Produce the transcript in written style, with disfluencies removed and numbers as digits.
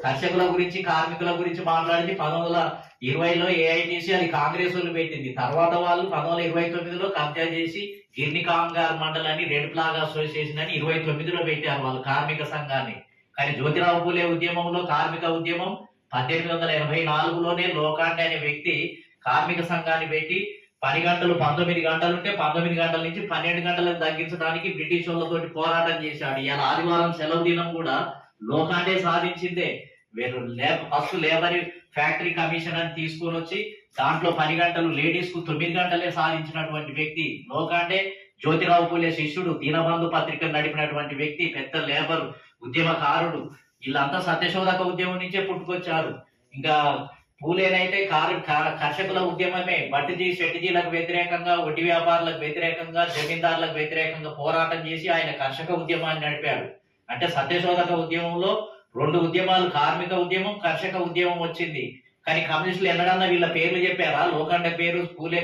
కర్షకుల గురించి కార్మికుల గురించి మాట్లాడింది 1920లో ఏఐటీసీ, అది కాంగ్రెస్ వాళ్ళు పెట్టింది. తర్వాత వాళ్ళు 1929లో కబ్జా చేసి గిర్ని కాంగార్ మండలాన్ని రెడ్ ఫ్లాగ్ అసోసియేషన్ అని 29లో పెట్టారు వాళ్ళు కార్మిక సంఘాన్ని. కానీ జ్యోతిరావు పూలే ఉద్యమంలో కార్మిక ఉద్యమం 1884లోనే లోకాండే అనే వ్యక్తి కార్మిక సంఘాన్ని పెట్టి పని గంటలు 19 గంటలుంటే 19 గంటల నుంచి 12 గంటలకు తగ్గించడానికి బ్రిటిష్ వాళ్ళతోటి పోరాటం చేశాడు. ఇలా ఆదివారం సెలవు దినం కూడా లోకాండే సాధించిందే. ఫస్ట్ లేబర్ ఫ్యాక్టరీ కమిషన్ అని తీసుకొని వచ్చి దాంట్లో 10 గంటలు లేడీస్ కు 9 గంటలే సాధించినటువంటి వ్యక్తి లోకాండే. జ్యోతిరావు పూలే శిష్యుడు, దీనబంధు పత్రిక నడిపినటువంటి వ్యక్తి, పెద్ద లేబర్ ఉద్యమకారుడు. వీళ్ళంతా సత్యశోధక ఉద్యమం నుంచే పుట్టుకొచ్చారు. ఇంకా పూలేనైతే కర్షకుల ఉద్యమమే బట్టిజీ షెట్టిజీలకు వ్యతిరేకంగా, వడ్డీ వ్యాపారులకు వ్యతిరేకంగా, జమీందారులకు వ్యతిరేకంగా పోరాటం చేసి ఆయన కర్షక ఉద్యమాన్ని నడిపాడు. అంటే సత్యశోధక ఉద్యమంలో 2 ఉద్యమాలు, కార్మిక ఉద్యమం, కర్షక ఉద్యమం వచ్చింది. కానీ కమ్యూనిస్టులు ఎన్నడన్నా వీళ్ళ పేర్లు చెప్పారా? లోకాండే పేరు, పూలే